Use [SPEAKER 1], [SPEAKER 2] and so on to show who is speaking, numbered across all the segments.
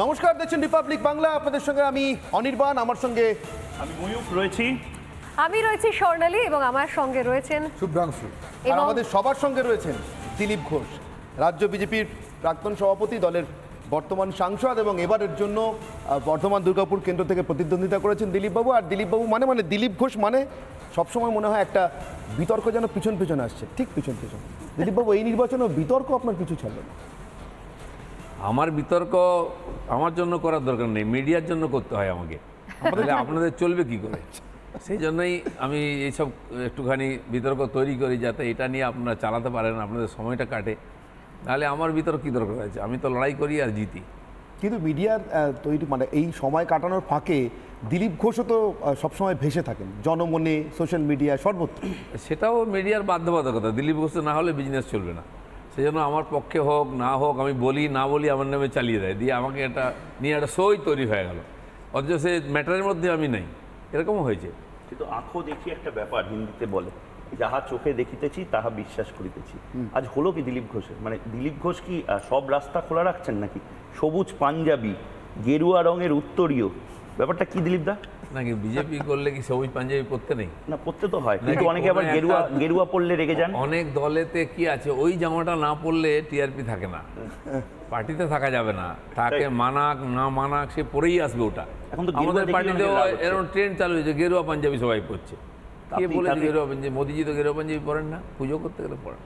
[SPEAKER 1] নমস্কার, দেখছেন রিপাবলিক বাংলা। আপনাদের সঙ্গে আমি অনির্বাণ, আমার সঙ্গে
[SPEAKER 2] আমি ময়ূক রয়েছি,
[SPEAKER 3] আমি রয়েছি স্বর্ণালী এবং আমার সঙ্গে রয়েছেন
[SPEAKER 1] শুভ্রাংশু, আর আমাদের সবার সঙ্গে রয়েছেন দিলীপ ঘোষ, রাজ্য বিজেপির প্রাক্তন সভাপতি, দলের বর্তমান সাংসদ এবং এবারের জন্য বর্ধমান দুর্গাপুর কেন্দ্র থেকে প্রতিদ্বন্দ্বিতা করেছেন দিলীপবাবু। আর দিলীপবাবু মানে দিলীপ ঘোষ মানে সবসময় মনে হয় একটা বিতর্ক যেন পিছন পিছন আসছে, ঠিক পিছন পিছন। দিলীপবাবু, এই নির্বাচনে বিতর্ক আপনার কিছু ছাড়ল না?
[SPEAKER 4] আমার বিতর্ক আমার জন্য করার দরকার নেই, মিডিয়ার জন্য করতে হয় আমাকে। আপনাদের চলবে কি করে? সেই জন্যই আমি এইসব একটুখানি বিতর্ক তৈরি করি, যাতে এটা নিয়ে আপনারা চালাতে পারেন, আপনাদের সময়টা কাটে। নাহলে আমার বিতর্ক কী দরকার আছে? আমি তো লড়াই করি আর জিতি।
[SPEAKER 1] কিন্তু মিডিয়ার তৈরি মানে এই সময় কাটানোর ফাঁকে দিলীপ ঘোষও তো সবসময় ভেসে থাকেন জনমনে, সোশ্যাল মিডিয়া, সর্বত্র।
[SPEAKER 4] সেটাও মিডিয়ার বাধ্যবাধকতা। দিলীপ ঘোষ না হলে বিজনেস চলবে না। সেই জন্য আমার পক্ষে হোক না হোক, আমি বলি না বলি আমার নামে চালিয়ে দেয়, দিয়ে আমাকে এটা নিয়ে একটা শোই তৈরি হয়ে গেল, অথচ সে ম্যাটারের মধ্যে আমি নেই। এরকমও হয়েছে।
[SPEAKER 2] কিন্তু আঁখো দেখি একটা ব্যাপার হিন্দিতে বলে, যাহা চোখে দেখিতেছি তাহা বিশ্বাস করিতেছি। আজ হলো কি দিলীপ ঘোষের? মানে দিলীপ ঘোষ কি সব রাস্তা খোলা রাখছেন নাকি? সবুজ পাঞ্জাবি, গেরুয়া রঙের উত্তরীয়, ব্যাপারটা কি দিলীপ দা?
[SPEAKER 4] নাকি বিজেপি করলে কি সবুজ পাঞ্জাবি পরতে নেই?
[SPEAKER 2] না, পড়তে তো হয়, কিন্তু অনেকে আবার গেরুয়া পড়লে রেগে যান।
[SPEAKER 4] অনেক দলেতে কি আছে, ওই জামাটা না পরলে টিআরপি থাকে না, পার্টিতে থাকা যাবে না। তাকে মানাক না মানাক সে পরেই আসবে ওটা।
[SPEAKER 2] এখন তো
[SPEAKER 4] আমাদের পার্টিতেও এরকম ট্রেন্ড চালু হয়েছে, গেরুয়া পাঞ্জাবি সবাই পরছে। কে বলেছে গেরুয়া পাঞ্জাবি? মোদিজি তো গেরুয়া পাঞ্জাবি পরেন না, পুজো করতে গেলে পড়েন।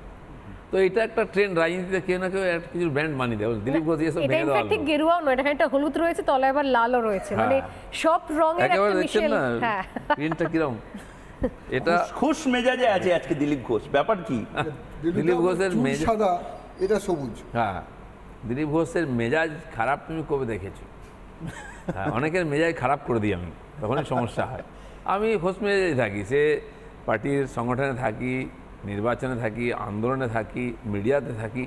[SPEAKER 4] তো এটা একটা ট্রেন্ড, রাজনীতিতে কেউ না কেউ একটা কিছু ব্র্যান্ড মানিয়ে দেয়। দিলীপ ঘোষ এসব ভেঙে দেওয়া
[SPEAKER 3] ঠিক গেরুয়াও নয়, এটা একটা হলুদ রয়েছে, তলায় আবার লালও রয়েছে, মানে সব রঙের একটা মিশেল।
[SPEAKER 4] হ্যাঁ, প্রিন্টটা কিরকম? এটা
[SPEAKER 2] খুশ মেজাজে আছে আজকে দিলীপ ঘোষ, ব্যাপার কি?
[SPEAKER 4] দিলীপ ঘোষের মেজাজ
[SPEAKER 5] সাদা, এটা সবুজ।
[SPEAKER 4] হ্যাঁ, দিলীপ ঘোষের মেজাজ খারাপ তুমি কবে দেখেছো? হ্যাঁ, অনেকের মেজাজ খারাপ করে দিই আমি, তখনই সমস্যা হয়। আমি খোঁজ মেজাজে থাকি, সে পার্টির সংগঠনে থাকি, নির্বাচনে থাকি, আন্দোলনে থাকি, মিডিয়াতে থাকি,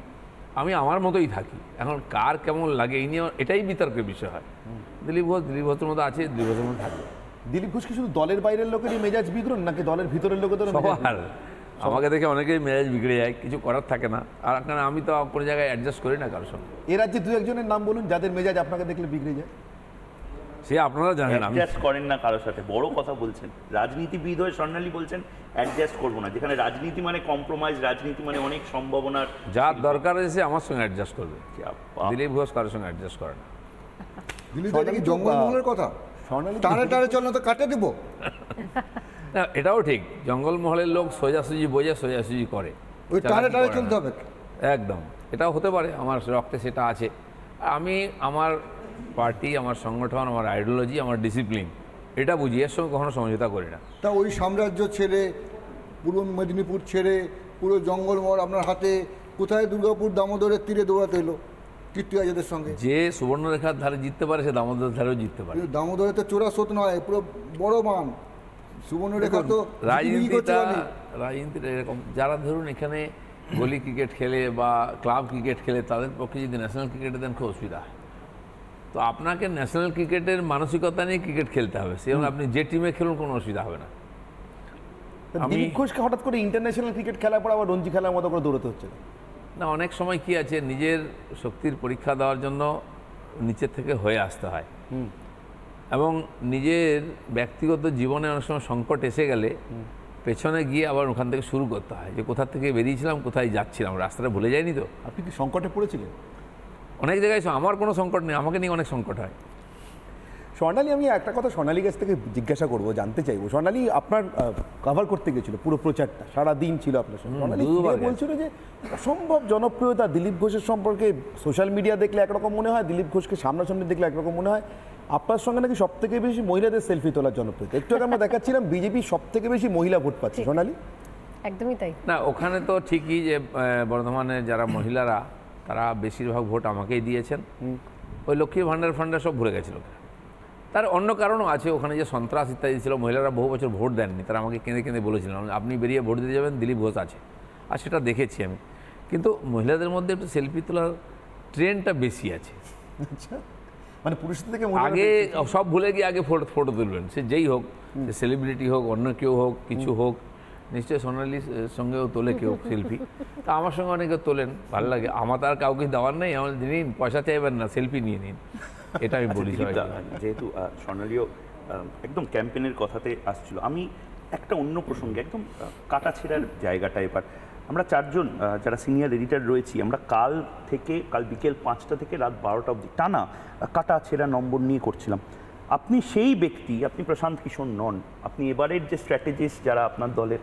[SPEAKER 4] আমি আমার মতোই থাকি। এখন কার কেমন লাগে এই নিয়ে এটাই বিতর্কের বিষয় হয়। দিলীপ ঘোষের মতো আছে, দিলীপ ঘোষের মতো থাকবে।
[SPEAKER 1] দিলীপ ঘোষ কি শুধু দলের বাইরের লোকেরই মেজাজ বিগড়ন, নাকি দলের ভিতরের লোকেদের?
[SPEAKER 4] সবার আমাকে দেখে অনেকেই মেজাজ বিগড়ে যায়, কিছু করার থাকে না। আর কারণ আমি তো কোনো জায়গায় অ্যাডজাস্ট করি না কারোর সঙ্গে।
[SPEAKER 1] এ রাজ্যে দু একজনের নাম বলুন যাদের মেজাজ আপনাকে দেখলে বিগড়ে যায়।
[SPEAKER 4] সে আপনারা জানেন, আমি
[SPEAKER 2] অ্যাডজাস্ট করেন না কারোর সাথে, বড় কথা বলছেন। রাজনীতিবিদ হয়ে স্বর্ণালী বলছেন অ্যাডজাস্ট করবো না, যেখানে রাজনীতি মানে কম্প্রোমাইজ, রাজনীতি মানে অনেক সম্ভাবনার।
[SPEAKER 4] যার দরকার আছে আমার সঙ্গে অ্যাডজাস্ট করবে। দিলীপ ঘোষ কারোর সঙ্গে অ্যাডজাস্ট করে না।
[SPEAKER 5] দিলীপ দা কি জঙ্গলমহলের কথা? টানে টানে চল না তো কাটে দেবো।
[SPEAKER 4] না, এটাও ঠিক, জঙ্গলমহলের লোক সোজাসুজি বোঝে, সোজাসুজি করে,
[SPEAKER 5] ওই টানে টানে চলতে হবে
[SPEAKER 4] একদম। এটাও হতে পারে, আমার রক্তে সেটা আছে। আমি আমার পার্টি, আমার সংগঠন, আমার আইডিওলজি, আমার ডিসিপ্লিন, এটা বুঝি, এর সঙ্গে কখনো সমঝোতা করি না।
[SPEAKER 5] তা ওই সাম্রাজ্য ছেড়ে, পুরো মেদিনীপুর ছেড়ে, পুরো জঙ্গলমহল আপনার হাতে, কোথায় দুর্গাপুর দামোদরের তীরে দৌড়াতে এলো কীর্তি আজাদের সঙ্গে?
[SPEAKER 4] যে সুবর্ণরেখার ধারে জিততে পারে সে দামোদরের ধারেও জিততে পারে।
[SPEAKER 5] দামোদরে তো চোরা স্রোত নয়, পুরো বড় বান। সুবর্ণরেখা তো
[SPEAKER 4] রাজনীতিটা এরকম, যারা ধরুন এখানে গলি ক্রিকেট খেলে বা ক্লাব ক্রিকেট খেলে, তাদের পক্ষে যদি ন্যাশনাল ক্রিকেটে দেন খুব অসুবিধা হয়। তো আপনাকে ন্যাশনাল ক্রিকেটের মানসিকতা নিয়ে ক্রিকেট খেলতে হবে, সেরকম আপনি যে টিমে খেলুন কোনো অসুবিধা হবে না।
[SPEAKER 1] দিলীপ ঘোষকে হঠাৎ করে ইন্টারন্যাশনাল ক্রিকেট খেলার পর আবার রঞ্জি খেলার মতো করে দৌড়াতে হচ্ছে
[SPEAKER 4] না, অনেক সময় কি আছে, নিজের শক্তির পরীক্ষা দেওয়ার জন্য নিচের থেকে হয়ে আসতে হয়, এবং নিজের ব্যক্তিগত জীবনে অনেক সময় সংকট এসে গেলে পেছনে গিয়ে আবার ওখান থেকে শুরু করতে হয়, যে কোথা থেকে বেরিয়েছিলাম, কোথায় যাচ্ছিলাম, রাস্তাটা ভুলে যায়নি তো।
[SPEAKER 1] আপনি কি সংকটে পড়েছিলেন?
[SPEAKER 4] অনেক জায়গায় আমার কোনো সংকট নেই, আমাকে নিয়ে অনেক সংকট হয়।
[SPEAKER 1] স্বর্ণালী, আমি একটা কথা স্বর্ণালী কাছ থেকে জিজ্ঞাসা করবো, জানতে চাইবো, স্বর্ণালী আপনার কভার করতে গেছিল পুরো প্রচারটা, সারাদিন ছিল আপনার সঙ্গে। স্বর্ণালী বলছিল যে অসম্ভব জনপ্রিয়তা দিলীপ ঘোষের সম্পর্কে, সোশ্যাল মিডিয়া দেখলে একরকম মনে হয়, দিলীপ ঘোষকে সামনাসামনি দেখলে একরকম মনে হয়। আপনার সঙ্গে নাকি সব থেকে বেশি মহিলাদের সেলফি তোলার জনপ্রিয়তা। একটু আগে আমরা দেখাচ্ছিলাম বিজেপি সব থেকে বেশি মহিলা ভোট পাচ্ছে। স্বর্ণালী,
[SPEAKER 3] একদমই তাই
[SPEAKER 4] না, ওখানে তো ঠিকই যে বর্ধমানে যারা মহিলারা, তারা বেশিরভাগ ভোট আমাকেই দিয়েছেন। ওই লক্ষ্মী ভাণ্ডার ফান্ডার সব ভুলে গেছিল। তার অন্য কারণও আছে, ওখানে যে সন্ত্রাস ইত্যাদি ছিল, মহিলারা বহু বছর ভোট দেননি, তারা আমাকে কেঁদে কেঁদে বলেছিলেন আপনি বেরিয়ে ভোট দিতে যাবেন, দিলীপ ঘোষ আছে। আর সেটা দেখেছি আমি। কিন্তু মহিলাদের মধ্যে একটু সেলফি তোলার ট্রেন্ডটা বেশি আছে।
[SPEAKER 1] আচ্ছা, মানে পুরুষদের থেকে
[SPEAKER 4] আগে সব ভুলে গিয়ে আগে ফটো তুলবেন, সে যেই হোক, সে সেলিব্রিটি হোক, অন্য কেউ হোক, কিছু হোক। নিশ্চয়ই সোনালির সঙ্গেও তোলে কেউ সেলফি, তা আমার সঙ্গে অনেকে তোলেন, ভালো লাগে। আমার তো আর কাউকে দেওয়ার নেই, আমার নিন, পয়সা চাইবেন না, সেলফি নিয়ে নিন। এটা আমি বলি
[SPEAKER 2] দিলীপদা,
[SPEAKER 4] সবাইকে।
[SPEAKER 2] যেহেতু স্বর্ণালীও একদম ক্যাম্পেনের কথাতে আসছিল, আমি একটা অন্য প্রসঙ্গে একদম কাটা ছেঁড়ার জায়গাটা এবার আমরা চারজন যারা সিনিয়র এডিটর রয়েছি, আমরা কাল বিকেল 5টা থেকে রাত 12টা অবধি টানা কাটা ছেঁড়া নম্বর নিয়ে করছিলাম। আপনি সেই ব্যক্তি, আপনি প্রশান্ত কিশোর নন, আপনি এবারের যে স্ট্র্যাটেজিস্ট যারা আপনার দলের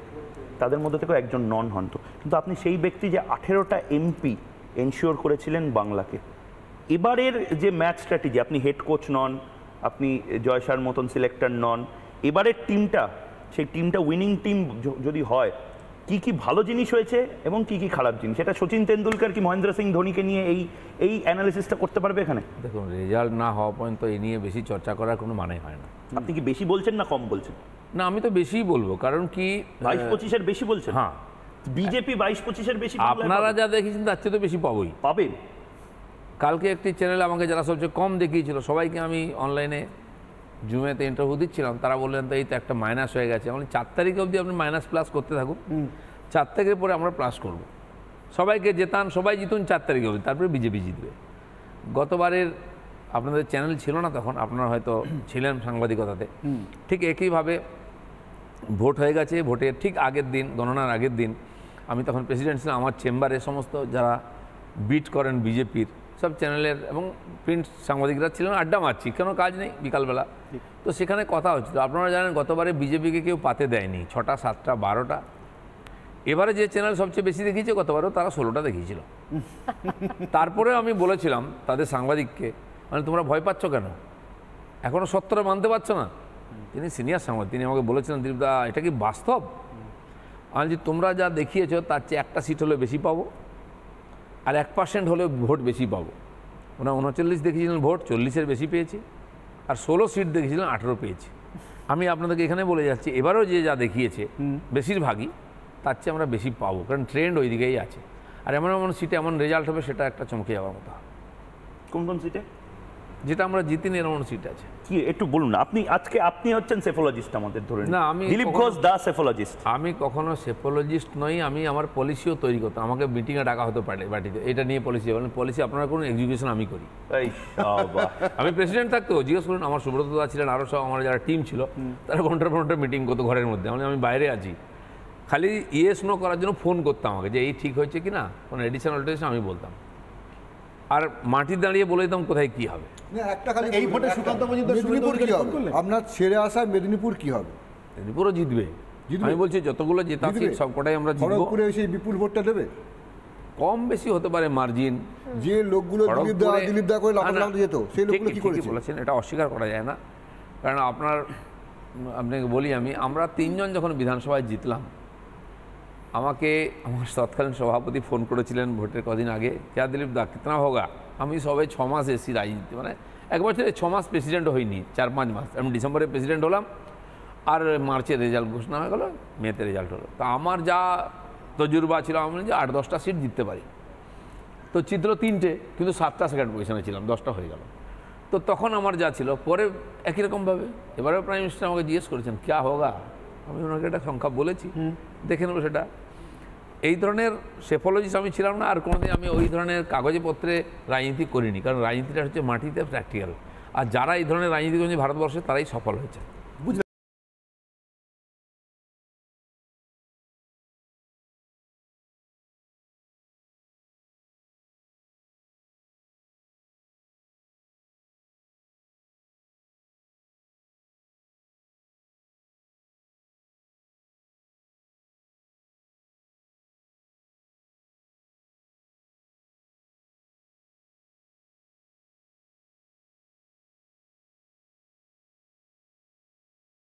[SPEAKER 2] তাদের মধ্যে থেকেও একজন নন হন তো, কিন্তু আপনি সেই ব্যক্তি যে 18টা এমপি এনশিওর করেছিলেন বাংলাকে। এবারের যে ম্যাচ স্ট্র্যাটেজি, আপনি হেড কোচ নন, আপনি জয়সার মতন সিলেক্টর নন, এবারের টিমটা সেই টিমটা উইনিং টিম যদি হয়, কি কি ভালো জিনিস হয়েছে এবং কি কি খারাপ জিনিস, এটা সচিন তেন্ডুলকার কি মহেন্দ্র সিং ধোনিকে নিয়ে এই অ্যানালিসিসটা করতে পারবে এখানে?
[SPEAKER 4] দেখুন, রেজাল্ট না হওয়া পর্যন্ত এই নিয়ে বেশি চর্চা করার কোনো মানে হয় না।
[SPEAKER 2] আপনি কি বেশি বলছেন না কম বলছেন?
[SPEAKER 4] না, আমি তো বেশিই বলবো, কারণ কি
[SPEAKER 2] 22-25-এর বেশি বলছেন?
[SPEAKER 4] হ্যাঁ,
[SPEAKER 2] বিজেপি 22-25-এর বেশি বাংলায়
[SPEAKER 4] আপনারা যা দেখেছেন তার চেয়ে তো বেশি পাবোই।
[SPEAKER 2] পাবেন।
[SPEAKER 4] কালকে একটি চ্যানেলে আমাকে যারা সবচেয়ে কম দেখিয়েছিল, সবাইকে আমি অনলাইনে জুমেতে ইন্টারভিউ দিচ্ছিলাম, তারা বললেন তো এই তো একটা মাইনাস হয়ে গেছে। মানে 4 তারিখ অবধি আপনি মাইনাস প্লাস করতে থাকুন, 4 তারিখের পরে আমরা প্লাস করব। সবাইকে জেতান, সবাই জিতুন 4 তারিখ অবধি, তারপরে বিজেপি জিতবে। গতবারের আপনাদের চ্যানেল ছিল না তখন, আপনারা হয়তো ছিলেন সাংবাদিকতাতে, ঠিক একইভাবে ভোট হয়ে গেছে। ভোটের ঠিক আগের দিন, গণনার আগের দিন, আমি তখন প্রেসিডেন্ট ছিলাম, আমার চেম্বারে সমস্ত যারা বিট করেন বিজেপির সব চ্যানেলের এবং প্রিন্ট সাংবাদিকরা ছিলেন, আড্ডা মারছি, কোনো কাজ নেই বিকালবেলা। তো সেখানে কথা হচ্ছিল, আপনারা জানেন গতবারে বিজেপিকে কেউ পাতে দেয়নি, 6টা 7টা 12টা। এবারে যে চ্যানেল সবচেয়ে বেশি দেখিয়েছে গতবারও তারা 16টা দেখিয়েছিল। তারপরে আমি বলেছিলাম তাদের সাংবাদিককে, মানে তোমরা ভয় পাচ্ছ কেন, এখনও সত্যটা মানতে পারছো না? তিনি সিনিয়র সাংবাদিক, তিনি আমাকে বলেছিলেন, দিলীপদা এটা কি বাস্তব? আমি যে তোমরা যা দেখিয়েছো তার চেয়ে একটা সিট হলে বেশি পাবো, আর 1% হলে ভোট বেশি পাবো। ওনারা 39 দেখিয়েছিলেন ভোট, 40-এর বেশি পেয়েছি, আর 16 সিট দেখেছিলেন 18 পেয়েছি। আমি আপনাদেরকে এখানে বলে যাচ্ছি, এবারও যে যা দেখিয়েছে বেশিরভাগই তার চেয়ে আমরা বেশি পাবো, কারণ ট্রেন্ড ওই দিকেই আছে। আর এমন এমন সিটে এমন রেজাল্ট হবে, সেটা একটা চমকে যাওয়ার মতো।
[SPEAKER 2] কোন কোন সিটে?
[SPEAKER 4] যেটা আমরা জিতিনি এমন সিট আছে।
[SPEAKER 2] কি একটু বলুন না, আপনি হচ্ছেন সেফোলজিস্ট আমাদের, ধরে
[SPEAKER 4] না, আমি
[SPEAKER 2] দিলীপ
[SPEAKER 4] কখনো-
[SPEAKER 2] ঘোষ দা সেফোলজিস্ট।
[SPEAKER 4] আমি কখনো সেফোলজিস্ট নই, আমি আমার পলিসিও তৈরি করতাম। আমাকে মিটিংয়ে ডাকা হতে পারে বাটিতে, এটা নিয়ে পলিসি বলেন, পলিসি আপনারা করুন, এক্সিকিউশন আমি করি।
[SPEAKER 2] এই শাবাশ।
[SPEAKER 4] আমি প্রেসিডেন্ট থাকতেও জিজ্ঞেস করুন, আমার সুব্রত দা ছিলেন, আরও সব আমার যারা টিম ছিল, তারা ঘন্টার ঘন্টা মিটিং করতো ঘরের মধ্যে। আমি বাইরে আছি, খালি ইয়েস নো করার জন্য ফোন করতাম আমাকে, যে এই ঠিক হয়েছে কি না, কোনো এডিশন অল্টারেশন আমি বলতাম, আর মাটি দাঁড়িয়ে বলে দিতাম কোথায় কী হবে।
[SPEAKER 5] না, একটা খালি
[SPEAKER 1] এই ভোটে সুকান্ত মজুমদার
[SPEAKER 5] মেদিনীপুর কি হবে?
[SPEAKER 1] করলেন?
[SPEAKER 5] আপনার ছেড়ে আসা মেদিনীপুর কি হবে?
[SPEAKER 4] মেদিনীপুরও জিতবে।
[SPEAKER 5] জিতবে?
[SPEAKER 4] আমি বলছি যতগুলো জেতা সিট
[SPEAKER 5] জিতবে?
[SPEAKER 4] সবকটাই আমরা জিতবো।
[SPEAKER 5] খড়গপুরে এসে এই বিপুল ভোটটা দেবে?
[SPEAKER 4] কম বেশি হতে পারে মার্জিন।
[SPEAKER 5] যে লোকগুলো দিলীপ দা করে লাফাতে যেত, সেই লোকগুলো কি করেছে?
[SPEAKER 4] বলেছেন, এটা অস্বীকার করা যায় না। কারণ আপনাকে বলি, আমরা 3 জন যখন বিধানসভায় জিতলাম, আমাকে আমার তৎকালীন সভাপতি ফোন করেছিলেন ভোটের কদিন আগে, ক্যা দিলীপ দা কিতনা হোগা? আমি সবে 6 মাস এসেছি রাজনীতি, মানে 1 বছরে 6 মাস প্রেসিডেন্টও হয়নি, 4-5 মাস। আমি ডিসেম্বরে প্রেসিডেন্ট হলাম, আর মার্চে রেজাল্ট ঘোষণা হয়ে গেল, মেতে রেজাল্ট হলো। তো আমার যা তজুর্বা ছিল, আমি যে 8-10টা সিট জিততে পারি। তো জিতলো 3টে, কিন্তু 7টা সেকেন্ড পজিশনে ছিলাম, 10টা হয়ে গেল। তো তখন আমার যা ছিল, পরে একই রকমভাবে এবারেও প্রাইম মিনিস্টার আমাকে জিজ্ঞেস করেছেন ক্যা হোগা, আমি ওনাকে একটা সংখ্যা বলেছি, দেখে নেবো সেটা। এই ধরনের সেফোলজিস্ট আমি ছিলাম না, আর কোনোদিন আমি ওই ধরনের কাগজে পত্রে রাজনীতি করিনি, কারণ রাজনীতিটা হচ্ছে মাটিতে প্র্যাকটিক্যাল, আর যারা এই ধরনের রাজনীতি করেছে ভারতবর্ষে তারাই সফল হয়েছে।